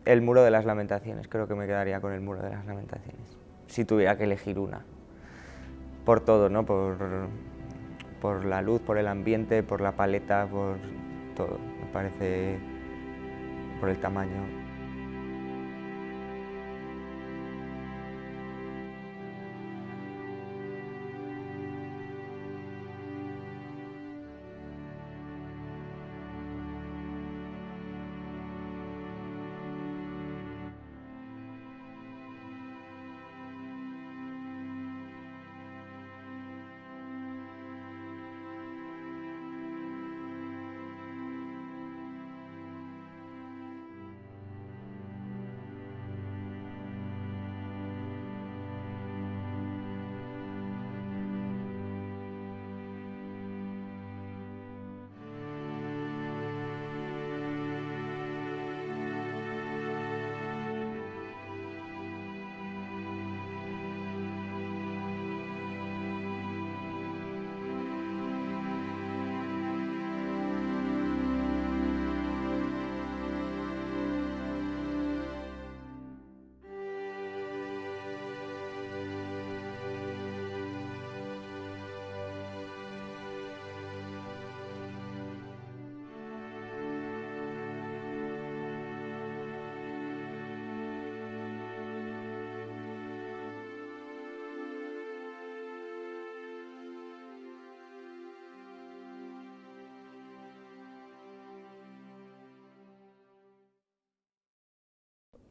El Muro de las Lamentaciones, creo que me quedaría con el Muro de las Lamentaciones, si tuviera que elegir una. Por todo, ¿no? Por la luz, por el ambiente, por la paleta, por todo, me parece, por el tamaño.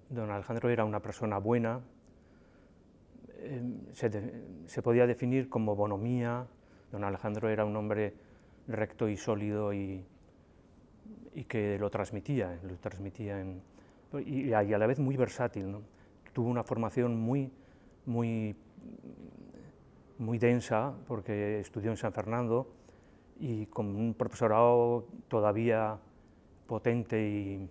Don Alejandro era una persona buena, se podía definir como bonomía. Don Alejandro era un hombre recto y sólido y que lo transmitía y a la vez muy versátil, ¿no? Tuvo una formación muy densa, porque estudió en San Fernando y con un profesorado todavía potente,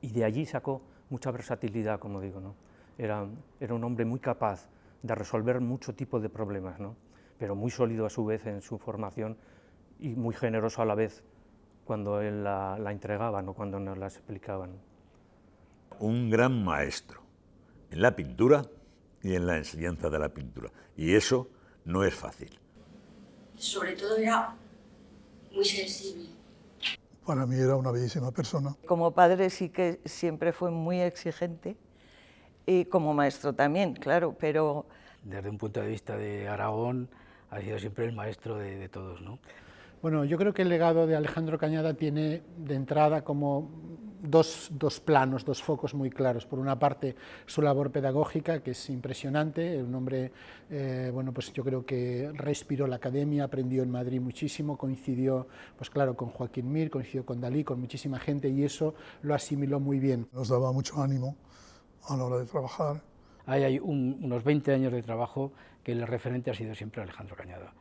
y de allí sacó mucha versatilidad, como digo, ¿no? Era un hombre muy capaz de resolver mucho tipo de problemas, ¿no? Pero muy sólido a su vez en su formación y muy generoso a la vez cuando él la entregaba, ¿no? Cuando nos la explicaban. Un gran maestro en la pintura y en la enseñanza de la pintura, y eso no es fácil. Sobre todo era muy sensible. Para mí era una bellísima persona. Como padre sí que siempre fue muy exigente, y como maestro también, claro, pero... Desde un punto de vista de Aragón, ha sido siempre el maestro de todos, ¿no? Bueno, yo creo que el legado de Alejandro Cañada tiene de entrada como dos planos, dos focos muy claros. Por una parte, su labor pedagógica, que es impresionante. Un hombre, bueno, pues yo creo que respiró la academia, aprendió en Madrid muchísimo, coincidió, pues claro, con Joaquín Mir, coincidió con Dalí, con muchísima gente, y eso lo asimiló muy bien. Nos daba mucho ánimo a la hora de trabajar. Hay unos 20 años de trabajo que el referente ha sido siempre Alejandro Cañada.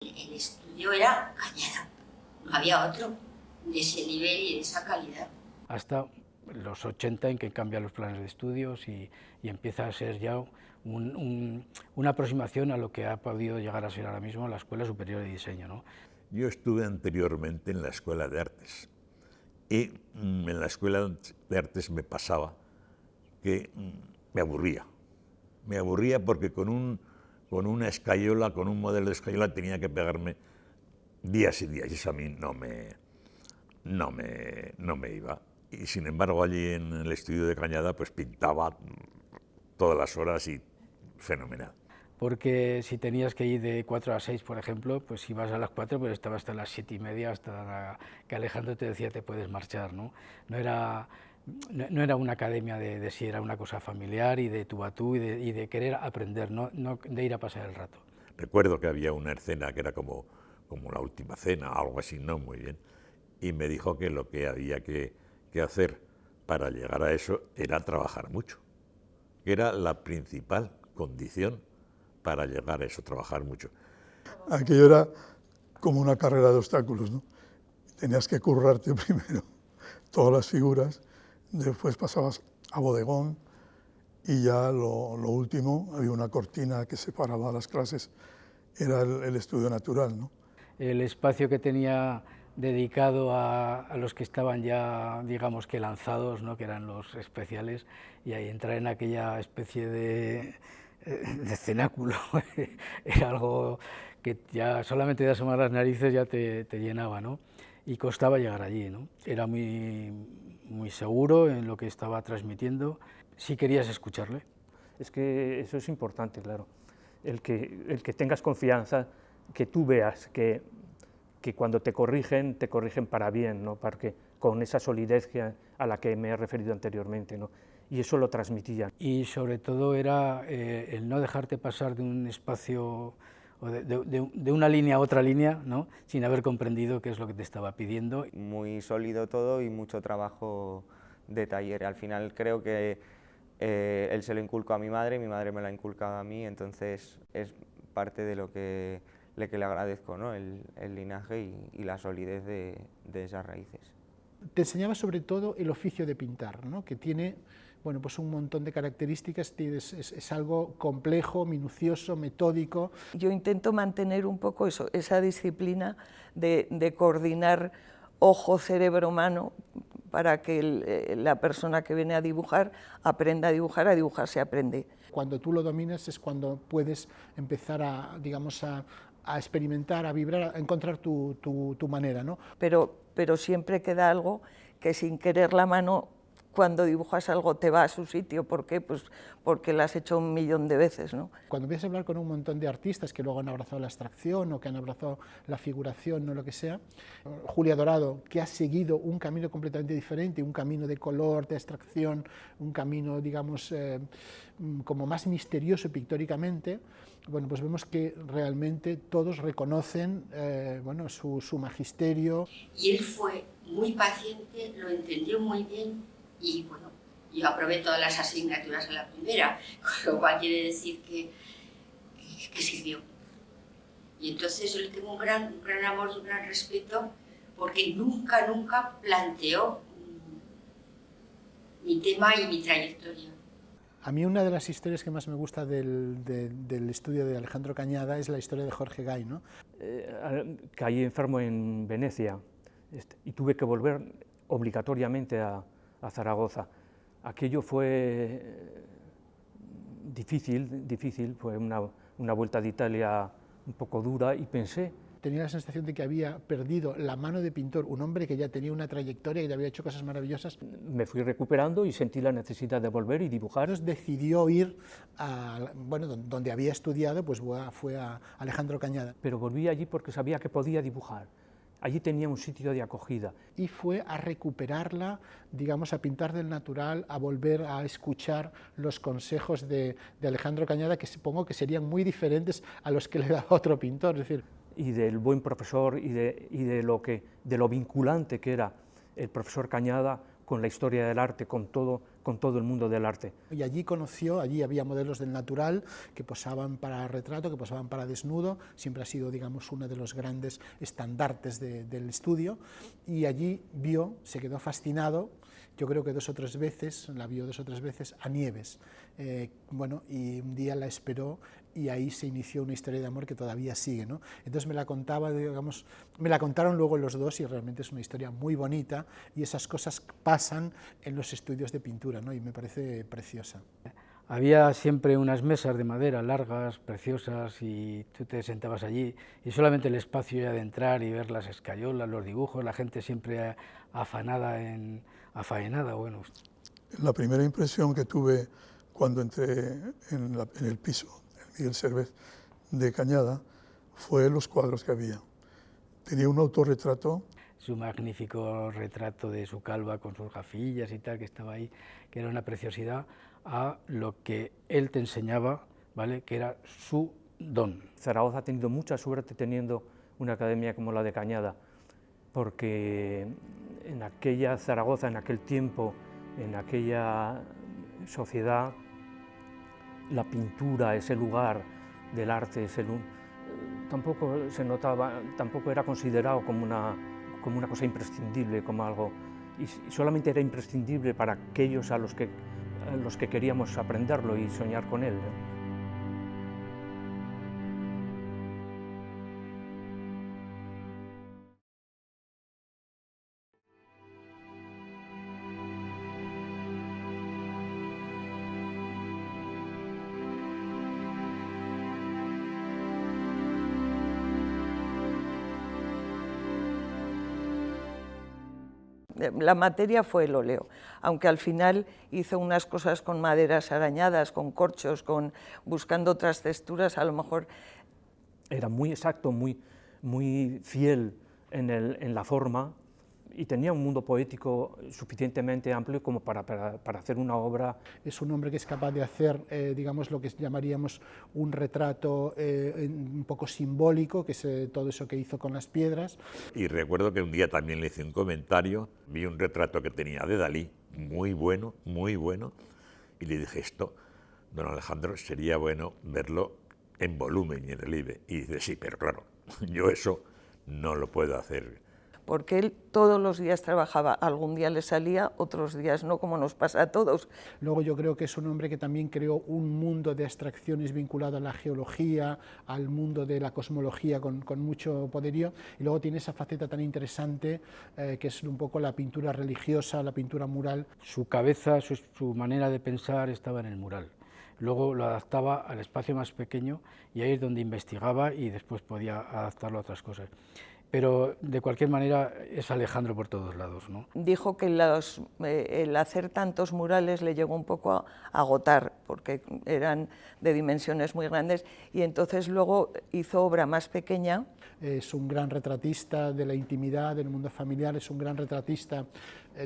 El estudio era Cañada, no había otro de ese nivel y de esa calidad. Hasta los 80, en que cambian los planes de estudios y empieza a ser ya una aproximación a lo que ha podido llegar a ser ahora mismo la Escuela Superior de Diseño, ¿no? Yo estuve anteriormente en la Escuela de Artes, y en la Escuela de Artes me pasaba que me aburría porque con una escayola, con un modelo de escayola tenía que pegarme días y días, y eso a mí no me iba. Y sin embargo allí en el estudio de Cañada pues pintaba todas las horas y fenomenal. Porque si tenías que ir de 4 a 6, por ejemplo, pues ibas a las 4, pero estabas hasta las 7:30, hasta que Alejandro te decía te puedes marchar, ¿no? No era una academia de si, era una cosa familiar y de tú a tú y de querer aprender, no de ir a pasar el rato. Recuerdo que había una escena que era como la última cena, algo así, no muy bien, y me dijo que lo que había que hacer para llegar a eso era trabajar mucho, que era la principal condición para llegar a eso, trabajar mucho. Aquello era como una carrera de obstáculos, ¿no? tenías que currarte primero todas las figuras, después pasabas a bodegón y ya lo último, había una cortina que separaba las clases, era el estudio natural, ¿no? El espacio que tenía dedicado a los que estaban ya, digamos que lanzados, ¿no? Que eran los especiales, y ahí entrar en aquella especie de cenáculo era algo que ya solamente de asomar las narices ya te llenaba, ¿no? Y costaba llegar allí, ¿no? Era muy seguro en lo que estaba transmitiendo, si querías escucharle. Es que eso es importante, claro, el que tengas confianza, que tú veas que cuando te corrigen para bien, ¿no? Porque con esa solidez a la que me he referido anteriormente, ¿no? Y eso lo transmitía. Y sobre todo era el no dejarte pasar de un espacio o de una línea a otra línea, ¿no? Sin haber comprendido qué es lo que te estaba pidiendo. Muy sólido todo y mucho trabajo de taller. Al final creo que él se lo inculcó a mi madre me lo ha inculcado a mí, entonces es parte de lo que le agradezco, ¿no? El linaje y la solidez de esas raíces. Te enseñaba sobre todo el oficio de pintar, ¿no? Que tiene, bueno, pues un montón de características, es algo complejo, minucioso, metódico. Yo intento mantener un poco eso, esa disciplina de coordinar ojo, cerebro, mano, para que la persona que viene a dibujar aprenda a dibujar se aprende. Cuando tú lo dominas es cuando puedes empezar a, digamos, a experimentar, a vibrar, a encontrar tu manera, ¿no? Pero siempre queda algo que sin querer la mano, cuando dibujas algo te va a su sitio. ¿Por qué? Pues porque lo has hecho 1.000.000 de veces, ¿no? Cuando empiezas a hablar con un montón de artistas que luego han abrazado la abstracción o que han abrazado la figuración o lo que sea, Julia Dorado, que ha seguido un camino completamente diferente, un camino de color, de abstracción, un camino, digamos, como más misterioso pictóricamente, bueno, pues vemos que realmente todos reconocen bueno, su magisterio. Y él fue muy paciente, lo entendió muy bien y bueno, yo aprobé todas las asignaturas a la primera, con lo cual quiere decir que sirvió. Y entonces yo le tengo un gran amor y un gran respeto porque nunca planteó mi tema y mi trayectoria. A mí una de las historias que más me gusta del estudio de Alejandro Cañada es la historia de Jorge Gay, ¿no? Caí enfermo en Venecia y tuve que volver obligatoriamente a Zaragoza. Aquello fue difícil, fue una vuelta de Italia un poco dura y pensé... Tenía la sensación de que había perdido la mano de pintor, un hombre que ya tenía una trayectoria y que había hecho cosas maravillosas. Me fui recuperando y sentí la necesidad de volver y dibujar. Entonces decidió ir a, bueno, donde había estudiado, pues fue a Alejandro Cañada. Pero volví allí porque sabía que podía dibujar. Allí tenía un sitio de acogida. Y fue a recuperarla, digamos, a pintar del natural, a volver a escuchar los consejos de Alejandro Cañada, que supongo que serían muy diferentes a los que le daba otro pintor. Es decir, y del buen profesor y de lo vinculante que era el profesor Cañada con la historia del arte, con todo el mundo del arte. Y allí allí había modelos del natural que posaban para retrato, que posaban para desnudo, siempre ha sido, digamos, uno de los grandes estandartes del estudio, y allí se quedó fascinado, yo creo que la vio 2 o 3 veces, a Nieves. Bueno, y un día la esperó y ahí se inició una historia de amor que todavía sigue, ¿no? Entonces me la contaron luego los dos y realmente es una historia muy bonita y esas cosas pasan en los estudios de pintura, ¿no? Y me parece preciosa. Había siempre unas mesas de madera largas, preciosas, y tú te sentabas allí y solamente el espacio ya de entrar y ver las escayolas, los dibujos, la gente siempre afaenada, bueno. La primera impresión que tuve cuando entré en el piso, en Miguel Servet de Cañada, fue los cuadros que había. Tenía un autorretrato. Su magnífico retrato de su calva con sus gafillas y tal, que estaba ahí, que era una preciosidad, a lo que él te enseñaba, ¿vale?, que era su don. Zaragoza ha tenido mucha suerte teniendo una academia como la de Cañada, porque en aquella Zaragoza, en aquel tiempo, en aquella sociedad, la pintura, ese lugar del arte, tampoco se notaba, tampoco era considerado como como una cosa imprescindible, como algo, y solamente era imprescindible para aquellos a los que queríamos aprenderlo y soñar con él, ¿no? La materia fue el óleo, aunque al final hizo unas cosas con maderas arañadas, con corchos, buscando otras texturas, a lo mejor. Era muy exacto, muy fiel en la forma, y tenía un mundo poético suficientemente amplio como para hacer una obra. Es un hombre que es capaz de hacer, digamos, lo que llamaríamos un retrato un poco simbólico, que es todo eso que hizo con las piedras. Y recuerdo que un día también le hice un comentario, vi un retrato que tenía de Dalí, muy bueno, y le dije esto, don Alejandro, sería bueno verlo en volumen y en relieve. Y dice, sí, pero claro, yo eso no lo puedo hacer. Porque él todos los días trabajaba, algún día le salía, otros días no, como nos pasa a todos. Luego yo creo que es un hombre que también creó un mundo de abstracciones vinculado a la geología, al mundo de la cosmología con mucho poderío, y luego tiene esa faceta tan interesante que es un poco la pintura religiosa, la pintura mural. Su cabeza, su manera de pensar estaba en el mural. Luego lo adaptaba al espacio más pequeño y ahí es donde investigaba y después podía adaptarlo a otras cosas. Pero de cualquier manera es Alejandro por todos lados, ¿no? Dijo que el hacer tantos murales le llegó un poco a agotar, porque eran de dimensiones muy grandes, y entonces luego hizo obra más pequeña. Es un gran retratista de la intimidad, del mundo familiar, es un gran retratista,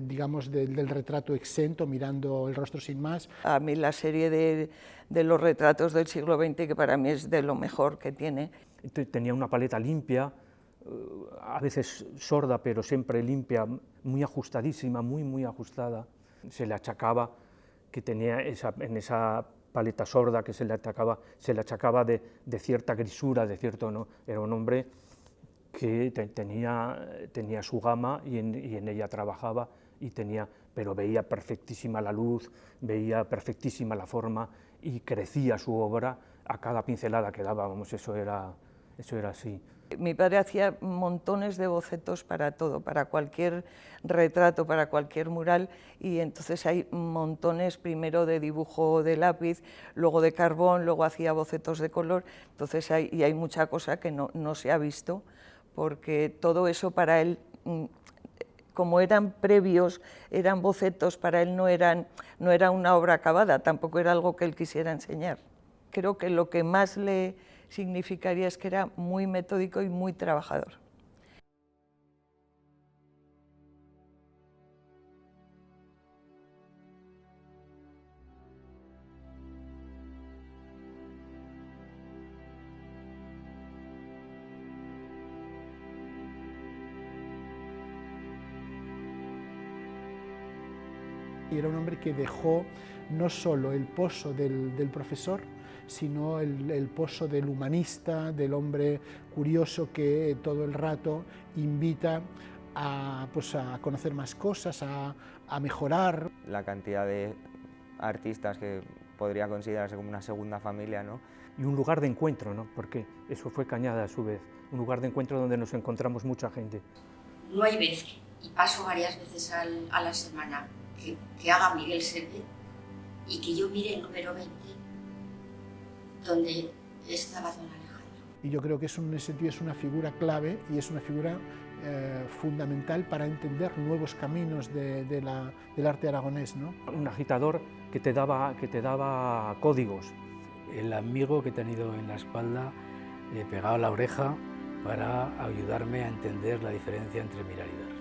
digamos, del retrato exento, mirando el rostro sin más. A mí la serie de los retratos del siglo XX, que para mí es de lo mejor que tiene. Tenía una paleta limpia, a veces sorda, pero siempre limpia, muy ajustadísima, muy ajustada. Se le achacaba que tenía en esa paleta sorda que se le achacaba de cierta grisura, de cierto, ¿no? Era un hombre que tenía su gama y en ella trabajaba, pero veía perfectísima la luz, veía perfectísima la forma y crecía su obra a cada pincelada que daba, vamos, eso era así. Mi padre hacía montones de bocetos para todo, para cualquier retrato, para cualquier mural, y entonces hay montones, primero de dibujo de lápiz, luego de carbón, luego hacía bocetos de color, entonces hay mucha cosa que no se ha visto, porque todo eso para él, como eran previos, eran bocetos, para él no era una obra acabada, tampoco era algo que él quisiera enseñar. Creo que lo que más le significaría es que era muy metódico y muy trabajador. Y era un hombre que dejó no solo el pozo del profesor, sino el pozo del humanista, del hombre curioso que todo el rato invita a conocer más cosas, a mejorar. La cantidad de artistas que podría considerarse como una segunda familia, ¿no? Y un lugar de encuentro, ¿no? Porque eso fue Cañada a su vez, un lugar de encuentro donde nos encontramos mucha gente. No hay vez, y paso varias veces a la semana, que haga Miguel Servet y que yo mire el número 20 donde estaba don Alejandro. Y yo creo que en ese sentido es una figura clave y es una figura fundamental para entender nuevos caminos del arte aragonés, ¿no? Un agitador que te daba códigos. El amigo que he tenido en la espalda, pegado a la oreja, para ayudarme a entender la diferencia entre mirar y ver.